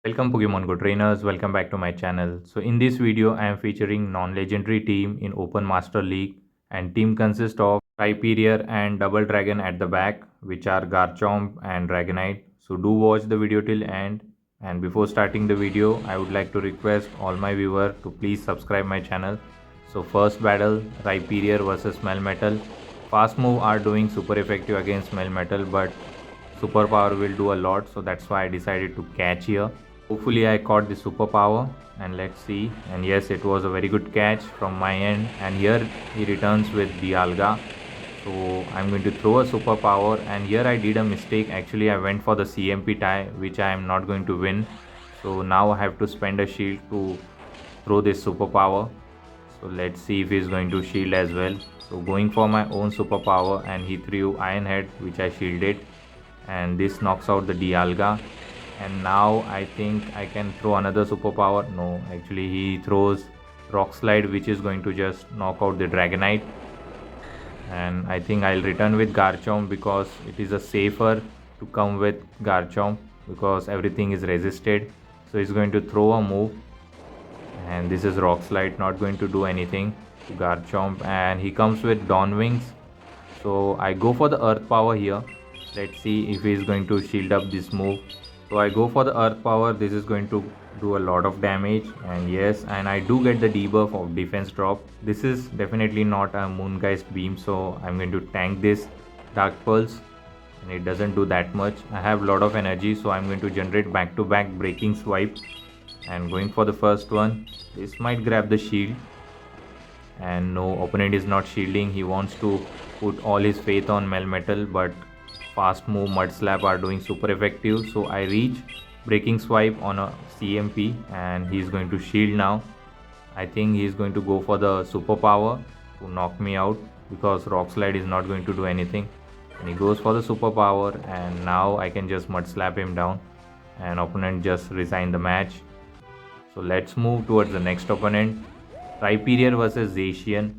Welcome Pokemon Go trainers, welcome back to my channel. So in this video I am featuring non-legendary team in Open Master League, and team consists of Rhyperior and Double Dragon at the back, which are Garchomp and Dragonite. So do watch the video till end, and before starting the video I would like to request all my viewers to please subscribe my channel. So first battle, Rhyperior versus Melmetal. Fast move are doing super effective against Melmetal, but superpower will do a lot, so that's why I decided to catch here. Hopefully I caught the superpower, and let's see. And yes, it was a very good catch from my end, and here he returns with Dialga. So I'm going to throw a superpower, and here I did a mistake. Actually I went for the CMP tie, which I am not going to win. So now I have to spend a shield to throw this superpower. So let's see if he's going to shield as well. So going for my own superpower, and he threw Iron Head, which I shielded, and this knocks out the Dialga. And now I think I can throw another superpower. No, actually he throws Rock Slide, which is going to just knock out the Dragonite. And I think I'll return with Garchomp because it is a safer to come with Garchomp because everything is resisted. So he's going to throw a move, and this is Rock Slide, not going to do anything to Garchomp, and he comes with Dawn Wings. So I go for the Earth Power here. Let's see if he is going to shield up this move. So I go for the Earth Power. This is going to do a lot of damage, and yes, and I do get the debuff of defense drop. This is definitely not a Moongeist Beam, so I'm going to tank this Dark Pulse, and it doesn't do that much. I have a lot of energy, so I'm going to generate back-to-back Breaking Swipe, and going for the first one. This might grab the shield, and no, opponent is not shielding. He wants to put all his faith on Melmetal, but fast move, Mud Slap are doing super effective. So I reach Breaking Swipe on a CMP, and he's going to shield now. I think he's going to go for the superpower to knock me out because Rock Slide is not going to do anything. And he goes for the superpower, and now I can just Mud Slap him down, and opponent just resign the match. So let's move towards the next opponent. Rhyperior versus Zacian.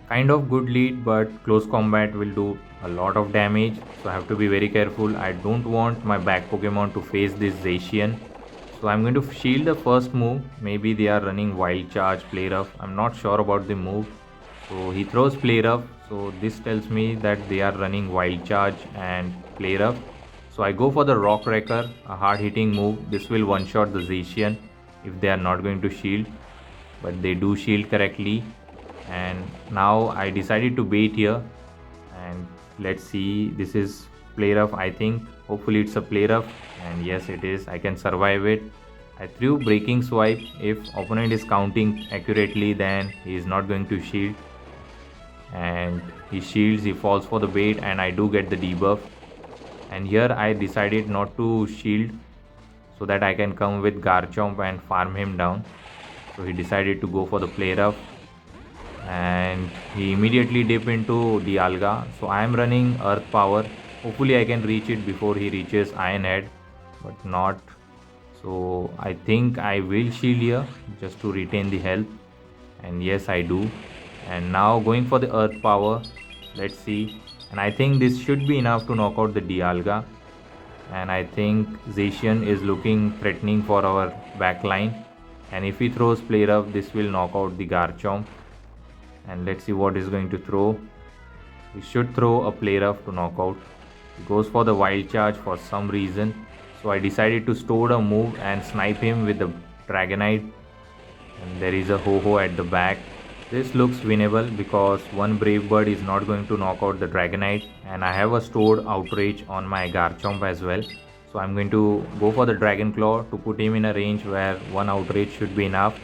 Kind of good lead, but close combat will do a lot of damage, so I have to be very careful. I don't want my back Pokemon to face this Zacian. So I'm going to shield the first move. Maybe they are running Wild Charge, Play Rough. I'm not sure about the move. So he throws Play Rough. So this tells me that they are running Wild Charge and Play Rough. So I go for the Rock Wrecker, a hard hitting move. This will one shot the Zacian if they are not going to shield, but they do shield correctly. And now I decided to bait here, and let's see, this is Play Rough. I think hopefully it's a Play Rough, and yes it is. I can survive it. I threw Breaking Swipe. If opponent is counting accurately, then he is not going to shield, and he shields, he falls for the bait, and I do get the debuff. And here I decided not to shield so that I can come with Garchomp and farm him down. So he decided to go for the Play Rough, and he immediately dip into Dialga. So I am running Earth Power. Hopefully I can reach it before he reaches Iron Head, but not. So I think I will shield here just to retain the health, and yes I do. And now going for the Earth Power. Let's see, and I think this should be enough to knock out the Dialga. And I think Zacian is looking threatening for our back line, and if he throws Play Rough, this will knock out the Garchomp. And let's see what he's going to throw. He should throw a Play Rough to knock out. He goes for the Wild Charge for some reason. So I decided to store a move and snipe him with the Dragonite. And there is a Ho-Oh at the back. This looks winnable because one Brave Bird is not going to knock out the Dragonite. And I have a stored Outrage on my Garchomp as well. So I'm going to go for the Dragon Claw to put him in a range where one Outrage should be enough.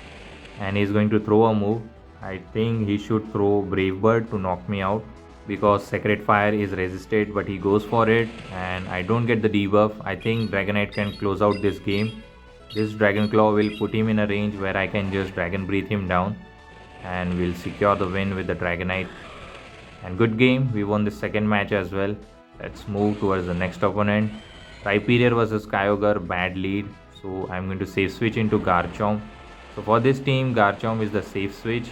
And he's going to throw a move. I think he should throw Brave Bird to knock me out because Sacred Fire is resisted, but he goes for it, and I don't get the debuff. I think Dragonite can close out this game. This Dragon Claw will put him in a range where I can just Dragon Breathe him down, and we'll secure the win with the Dragonite. And good game, we won the second match as well. Let's move towards the next opponent. Rhyperior versus Kyogre, bad lead. So I'm going to safe switch into Garchomp. So for this team, Garchomp is the safe switch,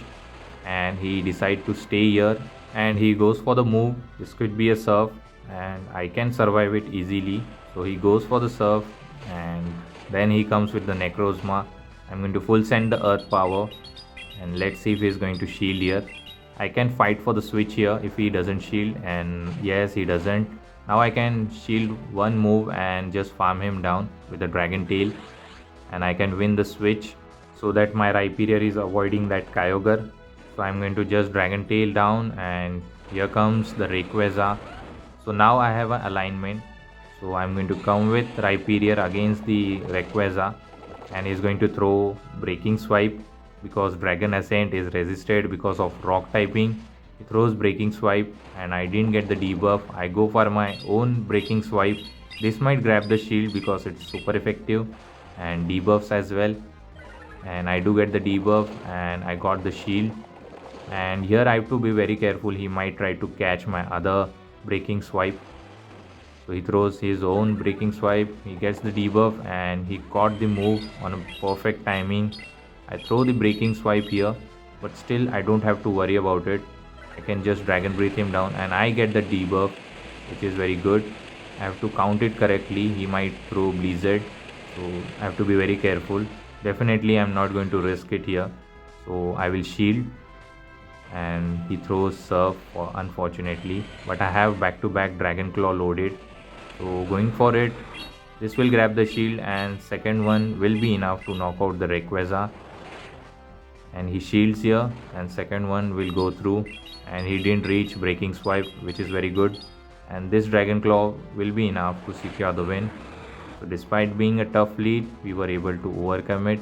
and he decides to stay here, and he goes for the move. This could be a Surf, and I can survive it easily. So he goes for the Surf, and Then he comes with the Necrozma. I'm going to full send the Earth Power, and let's see if he's going to shield here. I can fight for the switch here if he doesn't shield, and yes, he doesn't. Now I can shield one move and just farm him down with the Dragon Tail, and I can win the switch so that my Rhyperior is avoiding that Kyogre. So I'm going to just Dragon Tail down, and here comes the Rayquaza. So now I have an alignment. So I'm going to come with Rhyperior against the Rayquaza, and he's going to throw Breaking Swipe because Dragon Ascent is resisted because of rock typing. He throws Breaking Swipe and I didn't get the debuff. I go for my own Breaking Swipe. This might grab the shield because it's super effective and debuffs as well. And I do get the debuff and I got the shield. And here I have to be very careful. He might try to catch my other Breaking Swipe. So he throws his own Breaking Swipe. He gets the debuff and he caught the move on a perfect timing. I throw the Breaking Swipe here, but still I don't have to worry about it. I can just Dragon Breath him down and I get the debuff, which is very good. I have to count it correctly. He might throw Blizzard, so I have to be very careful. Definitely I'm not going to risk it here. So I will shield, and he throws Surf unfortunately, but I have back-to-back Dragon Claw loaded. So going for it, this will grab the shield and second one will be enough to knock out the Rayquaza. And he shields here and second one will go through, and he didn't reach Breaking Swipe, which is very good. And this Dragon Claw will be enough to secure the win. So despite being a tough lead, we were able to overcome it.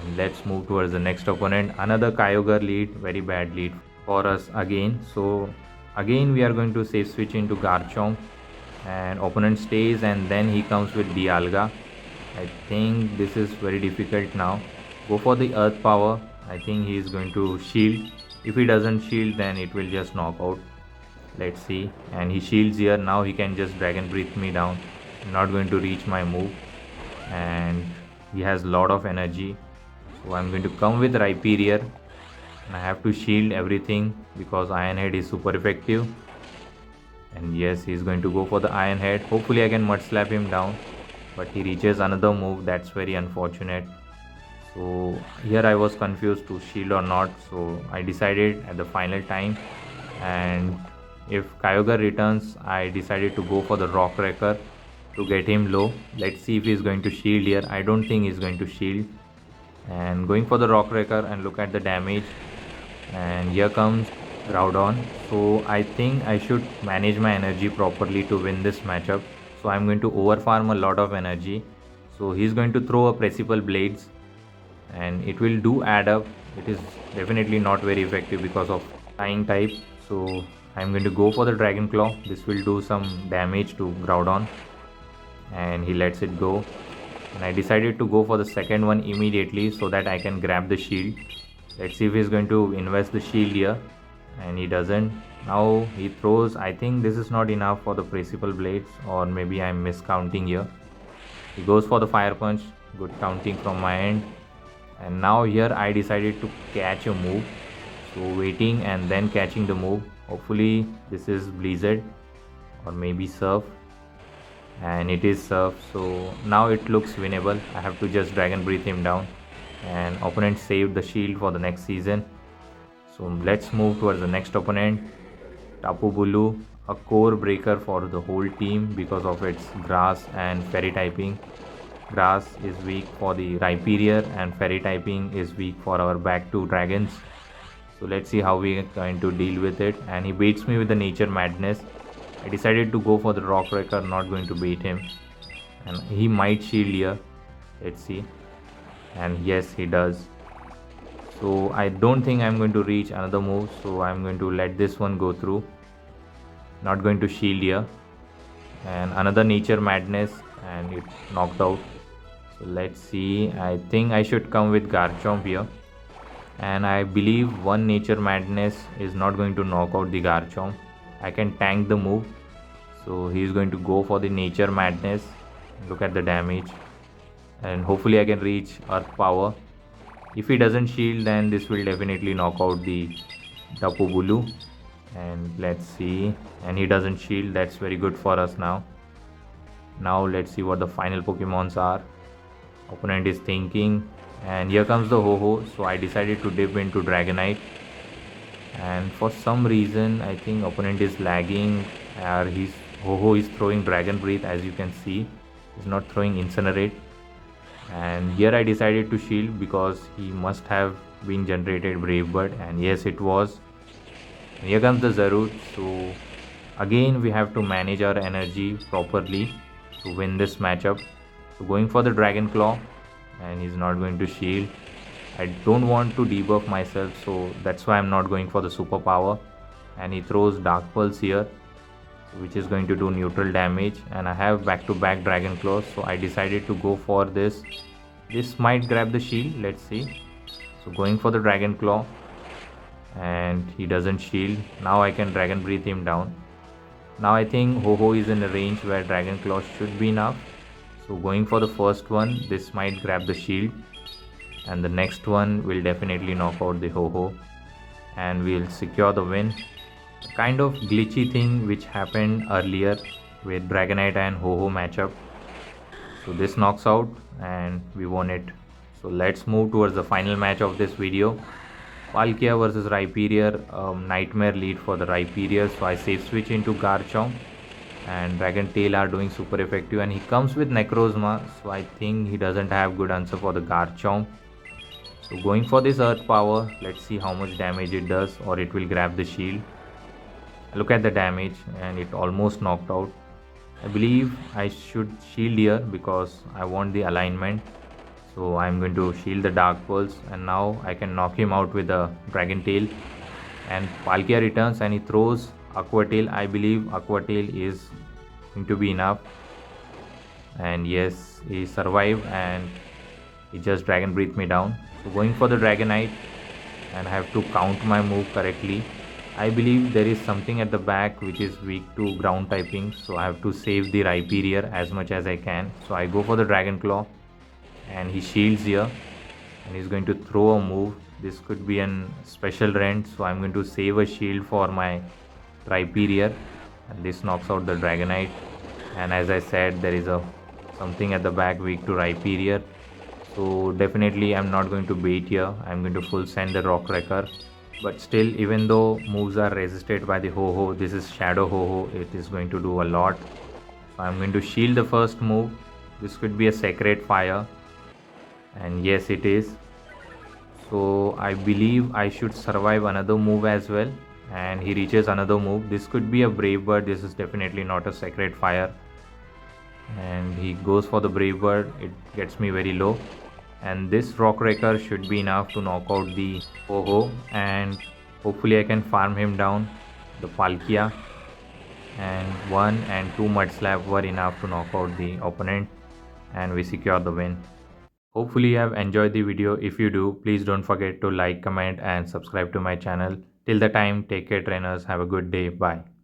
And let's move towards the next opponent. Another Kyogre lead, very bad lead for us again. So again we are going to safe switch into Garchomp, and opponent stays and then he comes with Dialga. I think this is very difficult now. Go for the Earth Power. I think he is going to shield. If he doesn't shield, then it will just knock out. Let's see. And he shields here. Now he can just Dragon Breath me down. I'm not going to reach my move, and he has a lot of energy. So I'm going to come with Rhyperior, and I have to shield everything because Iron Head is super effective. And yes, he's going to go for the Iron Head. Hopefully I can Mud Slap him down, but he reaches another move. That's very unfortunate. So here I was confused to shield or not, so I decided at the final time, and if Kyogre returns, I decided to go for the Rock Wrecker to get him low. Let's see if he's going to shield here. I don't think he's going to shield, and going for the Rock Wrecker, and look at the damage. And here comes Groudon. So I think I should manage my energy properly to win this matchup. So I'm going to overfarm a lot of energy. So he's going to throw a Precipal Blades, and it will do add up. It is definitely not very effective because of Flying type. So I'm going to go for the Dragon Claw. This will do some damage to Groudon, and he lets it go. And I decided to go for the second one immediately so that I can grab the shield. Let's see if he's going to invest the shield here, and he doesn't. Now he throws. I think this is not enough for the Precipal Blades, or maybe I'm miscounting here. He goes for the Fire Punch. Good counting from my end. And now here I decided to catch a move. So waiting and then catching the move. Hopefully this is Blizzard or maybe Surf, and it is Surf. So now it looks winnable. I have to just Dragon Breath him down, and opponent saved the shield for the next season. So let's move towards the next opponent. Tapu Bulu, a core breaker for the whole team because of its grass and fairy typing. Grass is weak for the Rhyperior and fairy typing is weak for our back two dragons. So let's see how we are going to deal with it. And he beats me with the Nature Madness. I decided to go for the Rock Wrecker, not going to beat him. And he might shield here. Let's see. And yes, he does. So I don't think I'm going to reach another move. So I'm going to let this one go through. Not going to shield here. And another Nature Madness, and it knocked out. So let's see. I think I should come with Garchomp here. And I believe one Nature Madness is not going to knock out the Garchomp. I can tank the move. So he's going to go for the Nature Madness. Look at the damage. And hopefully I can reach Earth Power. If he doesn't shield, then this will definitely knock out the Tapu Bulu. And let's see. And he doesn't shield. That's very good for us now. Now let's see what the final Pokemons are. Opponent is thinking, and here comes the Ho-Oh, so I decided to dip into Dragonite. And for some reason, I think opponent is lagging, or his Ho-Oh is throwing Dragon Breath. As you can see, he's not throwing Incinerate. And here I decided to shield because he must have been generated Brave Bird, and yes, it was. And here comes the Zarude. So again we have to manage our energy properly to win this matchup. So going for the Dragon Claw, and he's not going to shield. I don't want to debuff myself, so that's why I'm not going for the superpower. And he throws Dark Pulse here, which is going to do neutral damage, and I have back-to-back Dragon Claws, so I decided to go for this. This might grab the shield, let's see. So going for the Dragon Claw, and he doesn't shield. Now I can Dragon Breathe him down. Now I think Ho-Oh is in a range where Dragon Claw should be enough. So going for the first one, this might grab the shield, and the next one will definitely knock out the Ho-Oh, and we'll secure the win. A kind of glitchy thing which happened earlier with Dragonite and Ho-Oh matchup. So this knocks out and we won it. So let's move towards the final match of this video. Palkia versus Rhyperior, nightmare lead for the Rhyperior. So I safe switch into Garchomp, and Dragon Tail are doing super effective, and he comes with Necrozma, so I think he doesn't have good answer for the Garchomp. So going for this Earth Power, let's see how much damage it does, or it will grab the shield. Look at the damage, and it almost knocked out. I believe I should shield here because I want the alignment. So I'm going to shield the Dark Pulse, and now I can knock him out with the Dragon Tail. And Palkia returns and he throws Aqua Tail. I believe Aqua Tail is going to be enough. And yes, he survived and he just Dragon Breathed me down. So going for the Dragonite, and I have to count my move correctly. I believe there is something at the back which is weak to ground typing, so I have to save the Rhyperior as much as I can. So I go for the Dragon Claw, and he shields here, and he's going to throw a move. This could be an special rent, so I'm going to save a shield for my Rhyperior, and this knocks out the Dragonite. And as I said, there is something at the back weak to Rhyperior, so definitely I'm not going to bait here. I'm going to full send the Rock Wrecker. But still, even though moves are resisted by the Ho-Oh, this is Shadow Ho-Oh, it is going to do a lot. So I'm going to shield the first move. This could be a Sacred Fire, and yes, it is. So I believe I should survive another move as well, and he reaches another move. This could be a Brave Bird. This is definitely not a Sacred Fire, and he goes for the Brave Bird. It gets me very low, and this Rock Wrecker should be enough to knock out the Ho-Oh, and hopefully I can farm him down. The Palkia and 1 and 2 Mud Slap were enough to knock out the opponent, and we secure the win. Hopefully you have enjoyed the video. If you do, please don't forget to like, comment and subscribe to my channel. Till the time, take care trainers. Have a good day. Bye.